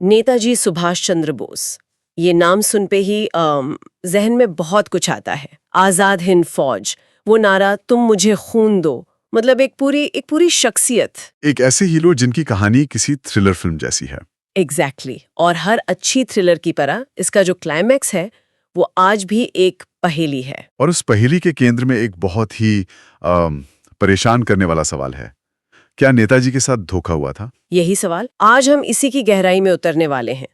नेताजी सुभाष चंद्र बोस। ये नाम सुन पे ही जहन में बहुत कुछ आता है। आजाद हिंद फौज, वो नारा तुम मुझे खून दो, मतलब एक पूरी शख्सियत। एक ऐसे हीरो जिनकी कहानी किसी थ्रिलर फिल्म जैसी है। एग्जैक्टली। और हर अच्छी थ्रिलर की तरह इसका जो क्लाइमैक्स है वो आज भी एक पहेली है। और उस पहेली के केंद्र में एक बहुत ही परेशान करने वाला सवाल है, क्या नेताजी के साथ धोखा हुआ था? यही सवाल आज हम इसी की गहराई में उतरने वाले हैं।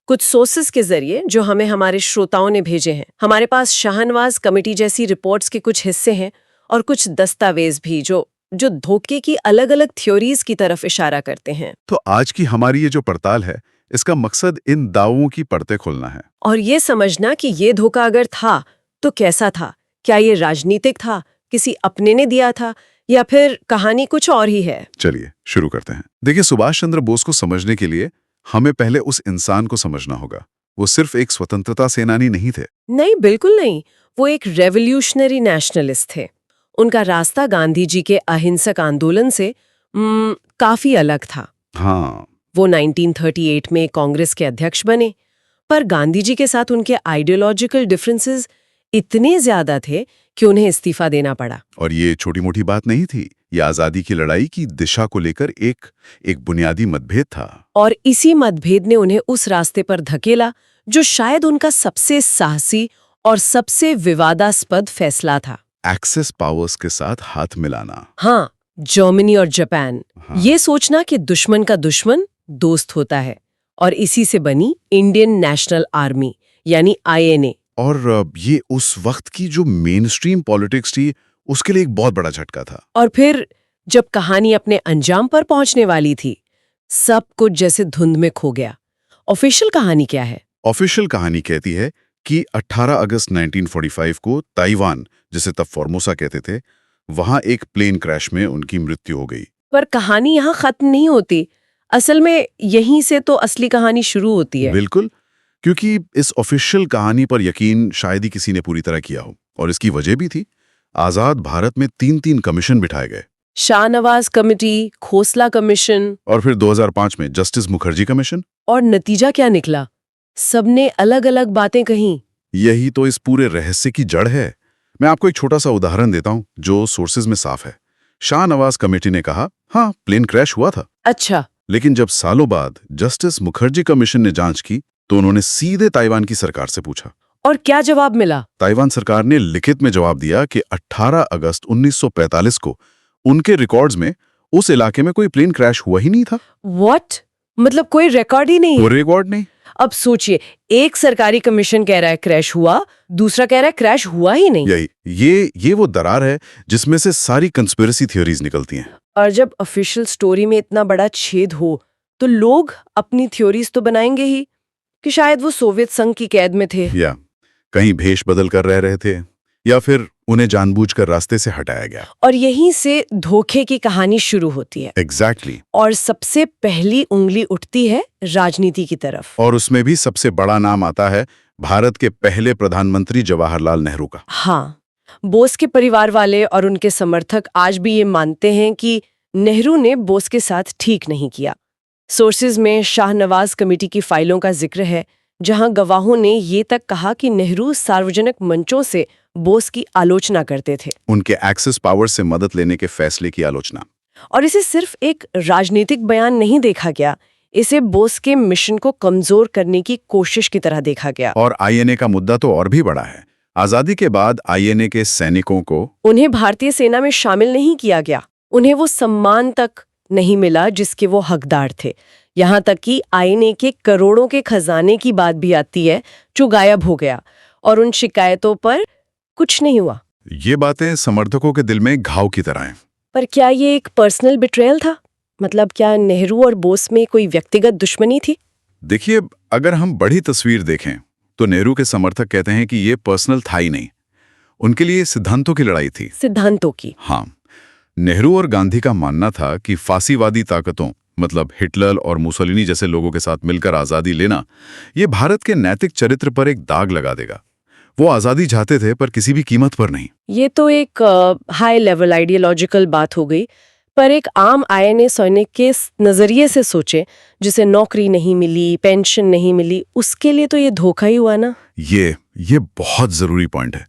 कुछ सोर्सेस के जरिए जो हमें हमारे श्रोताओं ने भेजे हैं। हमारे पास शाहनवाज कमेटी जैसी रिपोर्ट्स के कुछ हिस्से हैं और कुछ दस्तावेज भी जो धोखे की अलग अलग थ्योरीज की तरफ इशारा करते हैं। तो आज की हमारी ये जो पड़ताल है, इसका मकसद इन दावों की परतें खोलना है और ये समझना कि ये धोखा अगर था तो कैसा था। क्या ये राजनीतिक था, किसी अपने ने दिया था, या फिर कहानी कुछ और ही है? चलिए शुरू करते हैं। देखिए, सुभाष चंद्र बोस को समझने के लिए हमें पहले उस इंसान को समझना होगा। वो सिर्फ एक स्वतंत्रता सेनानी नहीं थे। नहीं, बिल्कुल नहीं। वो एक रेवोल्यूशनरी नेशनलिस्ट थे। उनका रास्ता गांधी जी के अहिंसक आंदोलन से काफी अलग था। हाँ, वो 1938 में कांग्रेस के अध्यक्ष बने, पर गांधी जी के साथ उनके आइडियोलॉजिकल डिफरेंसेस इतने ज्यादा थे कि उन्हें इस्तीफा देना पड़ा। और ये छोटी मोटी बात नहीं थी। ये आजादी की लड़ाई की दिशा को लेकर एक बुनियादी मतभेद था। और इसी मतभेद ने उन्हें उस रास्ते पर धकेला जो शायद उनका सबसे साहसी और सबसे विवादास्पद फैसला था। एक्सेस पावर्स के साथ हाथ मिलाना। हाँ, जर्मनी और जापान। हाँ। ये सोचना कि दुश्मन का दुश्मन दोस्त होता है। और इसी से बनी इंडियन नेशनल आर्मी यानी INA। और ये उस वक्त की जो मेन स्ट्रीम पॉलिटिक्स थी, उसके लिए एक बहुत बड़ा झटका था। और फिर जब कहानी अपने अंजाम पर पहुंचने वाली थी, सब कुछ जैसे धुंध में खो गया। ऑफिशियल कहानी क्या है? ऑफिशियल कहानी कहती है कि 18 अगस्त 1945 को ताइवान, जिसे तब फॉर्मोसा कहते थे, वहां एक प्लेन क्रैश में उनकी मृत्यु हो गई। पर कहानी यहाँ खत्म नहीं होती। असल में यहीं से तो असली कहानी शुरू होती है। बिल्कुल, क्योंकि इस ऑफिशियल कहानी पर यकीन शायद ही किसी ने पूरी तरह किया हो। और इसकी वजह भी थी। आजाद भारत में 3 कमीशन बिठाए गए। शाहनवाज कमेटी, खोसला कमीशन और फिर 2005 में जस्टिस मुखर्जी कमीशन। और नतीजा क्या निकला? सबने अलग अलग बातें कहीं। यही तो इस पूरे रहस्य की जड़ है। मैं आपको एक छोटा सा उदाहरण देता हूं जो सोर्सेज में साफ है। शाहनवाज कमेटी ने कहा, हाँ, प्लेन क्रैश हुआ था। अच्छा। लेकिन जब सालों बाद जस्टिस मुखर्जी कमीशन ने जांच की तो उन्होंने सीधे ताइवान की सरकार से पूछा। और क्या जवाब मिला? ताइवान सरकार ने लिखित में जवाब दिया कि 18 अगस्त 1945 को उनके रिकॉर्ड्स में उस इलाके में कोई प्लेन क्रैश हुआ ही नहीं था। व्हाट? मतलब कोई रिकॉर्ड ही नहीं? कोई रिकॉर्ड नहीं। अब सोचिए, एक सरकारी कमीशन कह रहा है क्रैश हुआ, दूसरा कह रहा है क्रैश हुआ ही नहीं। ये वो दरार है जिसमें से सारी कंस्पिरेसी थ्योरीज निकलती हैं। और जब ऑफिशियल स्टोरी में इतना बड़ा छेद हो तो लोग अपनी थ्योरीज तो बनाएंगे ही कि शायद वो सोवियत संघ की कैद में थे, या कहीं भेष बदल कर रह रहे थे, या फिर उन्हें जानबूझकर रास्ते से हटाया गया। और यहीं से धोखे की कहानी शुरू होती है। एग्जैक्टली। और सबसे पहली उंगली उठती है राजनीति की तरफ। और उसमें भी सबसे बड़ा नाम आता है भारत के पहले प्रधानमंत्री जवाहरलाल नेहरू का। हाँ, बोस के परिवार वाले और उनके समर्थक आज भी ये मानते हैं कि नेहरू ने बोस के साथ ठीक नहीं किया। सोर्सेज में शाहनवाज कमेटी की फाइलों का जिक्र है, जहां गवाहों ने ये तक कहा कि नेहरू सार्वजनिक मंचों से बोस की आलोचना करते थे। उनके एक्सेस पावर से मदद लेने के फैसले की आलोचना। और इसे सिर्फ एक राजनीतिक बयान नहीं देखा गया, इसे बोस के मिशन को कमजोर करने की कोशिश की तरह देखा गया। और INA का मुद्दा तो और भी बड़ा है। आजादी के बाद INA के सैनिकों को उन्हें भारतीय सेना में शामिल नहीं किया गया। उन्हें वो सम्मान तक नहीं मिला जिसके वो हकदार थे। यहाँ तक कि INA के करोड़ों के खजाने की बात भी आती है जो गायब हो गया, और उन शिकायतों पर कुछ नहीं हुआ। ये बातें समर्थकों के दिल में घाव की तरह हैं। पर क्या ये एक पर्सनल बिट्रेयल था? मतलब क्या नेहरू और बोस में कोई व्यक्तिगत दुश्मनी थी? देखिए, अगर हम बड़ी तस्वीर देखें तो नेहरू के समर्थक कहते हैं कि ये पर्सनल था ही नहीं। उनके लिए सिद्धांतों की लड़ाई थी। सिद्धांतों की? हाँ, नेहरू और गांधी का मानना था कि फासीवादी ताकतों, मतलब हिटलर और मुसोलिनी जैसे लोगों के साथ मिलकर आज़ादी लेना, ये भारत के नैतिक चरित्र पर एक दाग लगा देगा। वो आज़ादी चाहते थे, पर किसी भी कीमत पर नहीं। ये तो एक हाई लेवल आइडियोलॉजिकल बात हो गई। पर एक आम INA सैनिक के नजरिए से सोचे, जिसे नौकरी नहीं मिली, पेंशन नहीं मिली, उसके लिए तो ये धोखा ही हुआ ना। ये बहुत जरूरी पॉइंट है।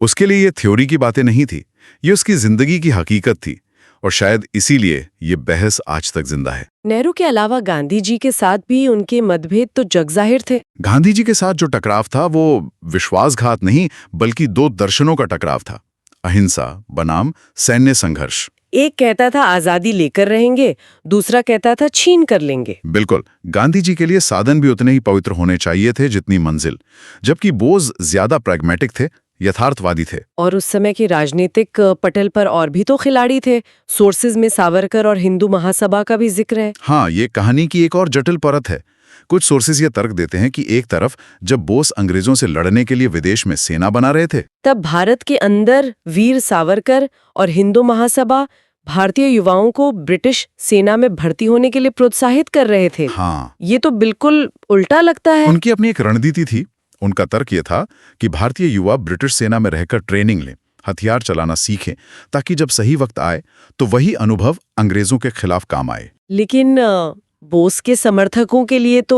उसके लिए ये थ्योरी की बातें नहीं थी, ये उसकी जिंदगी की हकीकत थी, और शायद इसीलिए ये बहस आज तक जिंदा है। नेहरू के अलावा गांधी जी के साथ भी उनके मतभेद तो जगजाहिर थे। गांधी जी के साथ जो टकराव था वो विश्वासघात नहीं, बल्कि दो दर्शनों का टकराव था, अहिंसा बनाम सैन्य संघर्ष। एक कहता था आजादी लेकर रहेंगे, दूसरा कहता था छीन कर लेंगे। बिल्कुल, गांधी जी के लिए साधन भी उतने ही पवित्र होने चाहिए थे जितनी मंजिल, जबकि बोस ज्यादा प्रैग्मेटिक थे, यथार्थवादी थे। और उस समय के राजनीतिक पटल पर और भी तो खिलाड़ी थे। सोर्सेज में सावरकर और हिंदू महासभा का भी जिक्र है। हाँ, ये कहानी की एक और जटिल परत है। कुछ सोर्सेज ये तर्क देते हैं कि एक तरफ जब बोस अंग्रेजों से लड़ने के लिए विदेश में सेना बना रहे थे, तब भारत के अंदर वीर सावरकर और हिंदू महासभा भारतीय युवाओं को ब्रिटिश सेना में भर्ती होने के लिए प्रोत्साहित कर रहे थे। हाँ, ये तो बिल्कुल उल्टा लगता है। उनकी अपनी एक रणनीति थी। उनका तर्क ये था कि भारतीय युवा ब्रिटिश सेना में रहकर ट्रेनिंग लें, हथियार चलाना सीखें, ताकि जब सही वक्त आए तो वही अनुभव अंग्रेजों के खिलाफ काम आए। लेकिन बोस के समर्थकों के लिए तो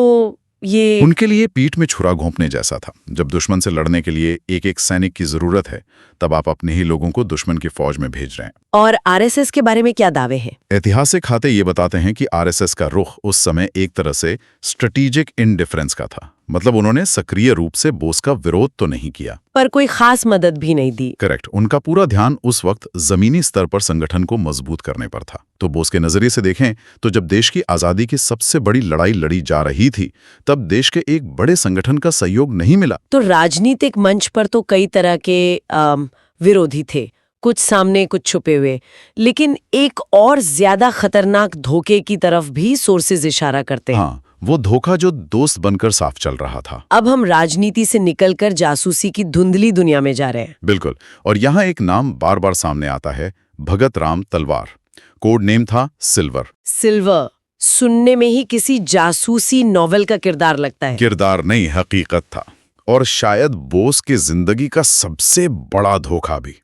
ये उनके लिए पीठ में छुरा घोंपने जैसा था। जब दुश्मन से लड़ने के लिए एक एक सैनिक की जरूरत है, तब आप अपने ही लोगों को दुश्मन की फौज में भेज रहे हैं। और आरएसएस के बारे में क्या दावे हैं? ऐतिहासिक खाते ये बताते हैं कि आरएसएस का रुख उस समय एक तरह से स्ट्रेटेजिक इंडिफरेंस का था। मतलब उन्होंने सक्रिय रूप से बोस का विरोध तो नहीं किया, पर कोई खास मदद भी नहीं दी। करेक्ट। उनका पूरा ध्यान उस वक्त जमीनी स्तर पर संगठन को मजबूत करने पर था। तो बोस के नजरिए से देखें तो जब देश की आजादी की सबसे बड़ी लड़ाई लड़ी जा रही थी, तब देश के एक बड़े संगठन का सहयोग नहीं मिला। तो राजनीतिक मंच पर तो कई तरह के विरोधी थे, कुछ सामने कुछ छुपे हुए। लेकिन एक और ज्यादा खतरनाक धोखे की तरफ भी सोर्सेज इशारा करते हैं। हाँ, वो धोखा जो दोस्त बनकर साफ चल रहा था। अब हम राजनीति से निकलकर जासूसी की धुंधली दुनिया में जा रहे हैं। बिल्कुल, और यहाँ एक नाम बार बार सामने आता है, भगत राम तलवार। कोड नेम था सिल्वर। सिल्वर सुनने में ही किसी जासूसी नॉवेल का किरदार लगता है। किरदार नहीं, हकीकत था, और शायद बोस की जिंदगी का सबसे बड़ा धोखा भी।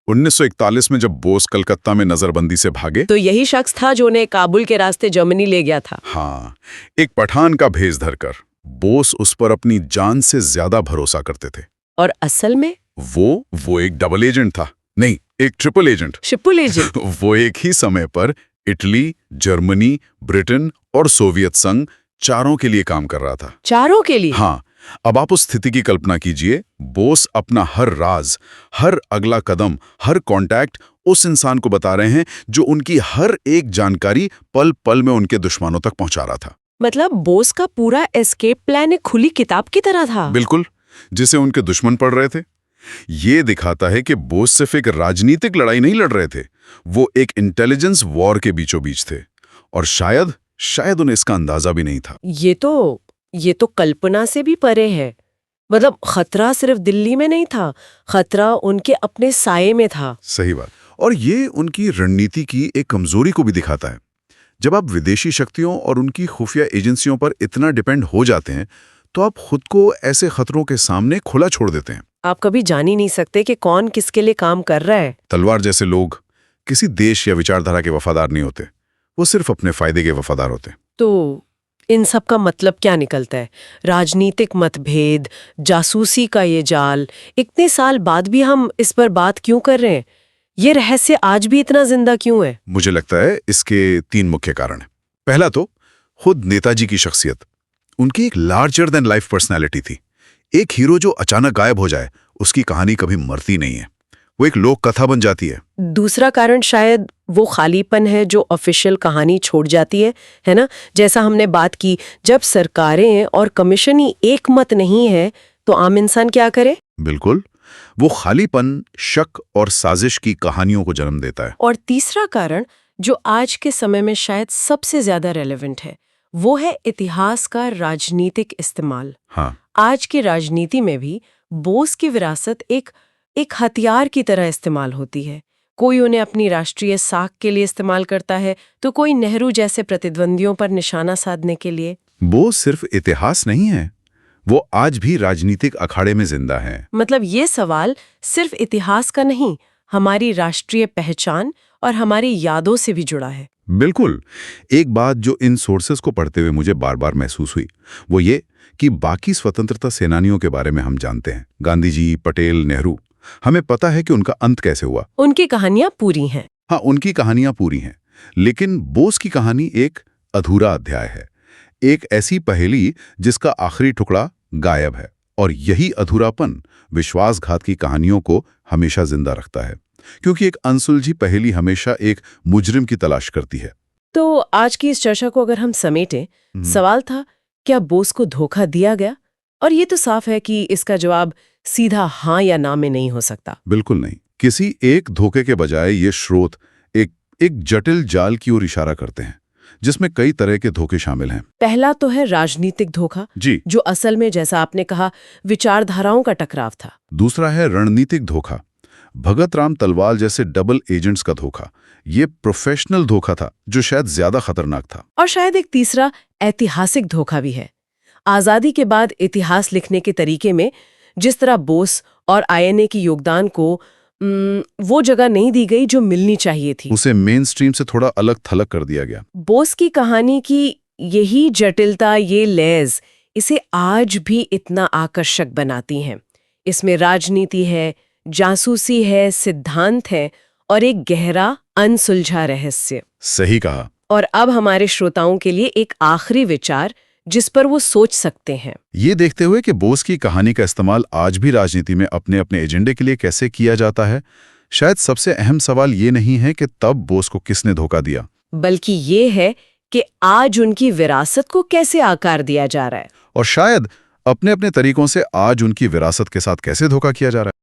1941 में जब बोस कलकत्ता में नजरबंदी से भागे, तो यही शख्स था जो उन्हें काबुल के रास्ते जर्मनी ले गया था। हाँ, एक पठान का भेष धरकर। बोस उस पर अपनी जान से ज्यादा भरोसा करते थे। और असल में वो एक डबल एजेंट था, नहीं, एक ट्रिपल एजेंट। Triple agent. वो एक ही समय पर इटली, जर्मनी, ब्रिटेन और सोवियत संघ चारों के लिए काम कर रहा था। चारों के लिए? हाँ। अब आप उस स्थिति की कल्पना कीजिए। बोस अपना हर राज, हर अगला कदम, हर कांटेक्ट उस इंसान को बता रहे हैं जो उनकी हर एक जानकारी पल पल में उनके दुश्मनों तक पहुंचा रहा था। मतलब बोस का पूरा एस्केप प्लान एक खुली किताब की तरह था। बिल्कुल, जिसे उनके दुश्मन पढ़ रहे थे। ये दिखाता है कि बोस सिर्फ एक राजनीतिक लड़ाई नहीं लड़ रहे थे, वो एक इंटेलिजेंस वॉर के बीचों बीच थे, और शायद उन्हें इसका अंदाजा भी नहीं था। ये तो कल्पना से भी परे है। मतलब खतरा सिर्फ दिल्ली में नहीं था, खतरा उनके अपने साये में था। सही बात। और ये उनकी रणनीति की एक कमजोरी को भी दिखाता है। जब आप विदेशी शक्तियों और उनकी खुफिया एजेंसियों पर इतना डिपेंड हो जाते हैं, तो आप खुद को ऐसे खतरों के सामने खुला छोड़ देते हैं। आप कभी जान ही नहीं सकते कि कौन किसके लिए काम कर रहा है। तलवार जैसे लोग किसी देश या विचारधारा के वफादार नहीं होते, वो सिर्फ अपने फायदे के वफादार होते। तो इन सब का मतलब क्या निकलता है? राजनीतिक मतभेद, जासूसी का ये जाल, इतने साल बाद भी हम इस पर बात क्यों कर रहे हैं? ये रहस्य आज भी इतना जिंदा क्यों है? मुझे लगता है इसके 3 मुख्य कारण हैं। पहला तो खुद नेताजी की शख्सियत। उनकी एक लार्जर देन लाइफ पर्सनैलिटी थी। एक हीरो जो अचानक गायब हो जाए, उसकी कहानी कभी मरती नहीं है, वो एक लोक कथा बन जाती है। दूसरा कारण शायद वो खालीपन है जो ऑफिशियल कहानी छोड़ जाती है ना? जैसा हमने बात की, जब सरकारें और कमीशन ही एक मत नहीं है, तो आम इंसान क्या करे? बिल्कुल, वो खालीपन शक और साजिश की कहानियों को जन्म देता है। और तीसरा कारण जो आज के समय में शायद सबसे ज्यादा रेलेवेंट है, वो है इतिहास का राजनीतिक इस्तेमाल। हाँ, आज की राजनीति में भी बोस की विरासत एक हथियार की तरह इस्तेमाल होती है। कोई उन्हें अपनी राष्ट्रीय साख के लिए इस्तेमाल करता है, तो कोई नेहरू जैसे प्रतिद्वंदियों पर निशाना साधने के लिए। बोस सिर्फ इतिहास नहीं है, वो आज भी राजनीतिक अखाड़े में जिंदा है। मतलब ये सवाल सिर्फ इतिहास का नहीं, हमारी राष्ट्रीय पहचान और हमारी यादों से भी जुड़ा है। बिल्कुल। एक बात जो इन सोर्सेस को पढ़ते हुए मुझे बार बार महसूस हुई, वो ये कि बाकी स्वतंत्रता सेनानियों के बारे में हम जानते हैं, गांधी जी, पटेल, नेहरू। हमें पता है कि उनका अंत कैसे हुआ। उनकी कहानियां पूरी हैं। हाँ, उनकी कहानियां पूरी हैं, लेकिन बोस की कहानी एक अधूरा अध्याय है, एक ऐसी पहेली जिसका आखिरी टुकड़ा गायब है। और यही अधूरापन विश्वासघात की कहानियों को हमेशा जिंदा रखता है, क्योंकि एक अनसुलझी पहेली हमेशा एक मुजरिम की तलाश करती है। तो आज की इस चर्चा को अगर हम समेटें, सवाल था, क्या बोस को धोखा दिया गया? और ये तो साफ है कि इसका जवाब सीधा हाँ या ना में नहीं हो सकता। बिल्कुल नहीं। किसी एक धोखे के बजाय ये स्रोत एक जटिल जाल की ओर इशारा करते हैं, जिसमें कई तरह के धोखे शामिल हैं। पहला तो है राजनीतिक धोखा, जी। जो असल में, जैसा आपने कहा, विचारधाराओं का टकराव था। दूसरा है रणनीतिक धोखा, भगत राम तलवार जैसे डबल एजेंट्स का धोखा। ये प्रोफेशनल धोखा था जो शायद ज्यादा खतरनाक था। और शायद एक तीसरा ऐतिहासिक धोखा भी है। आजादी के बाद इतिहास लिखने के तरीके में जिस तरह बोस और आईएनए की योगदान को वो जगह नहीं दी गई जो मिलनी चाहिए थी। उसे मेन स्ट्रीम से थोड़ा अलग थलग कर दिया गया। बोस की कहानी की यही जटिलता, ये लेज, इसे आज भी इतना आकर्षक बनाती हैं। इसमें राजनीति है, जासूसी है, सिद्धांत है और एक गहरा अनसुलझा रहस्य। सही कहा। और अब हमारे श्रोताओं के लिए एक आखिरी विचार जिस पर वो सोच सकते हैं। ये देखते हुए कि बोस की कहानी का इस्तेमाल आज भी राजनीति में अपने अपने एजेंडे के लिए कैसे किया जाता है, शायद सबसे अहम सवाल ये नहीं है कि तब बोस को किसने धोखा दिया, बल्कि ये है कि आज उनकी विरासत को कैसे आकार दिया जा रहा है। और शायद अपने अपने तरीकों से आज उनकी विरासत के साथ कैसे धोखा किया जा रहा है।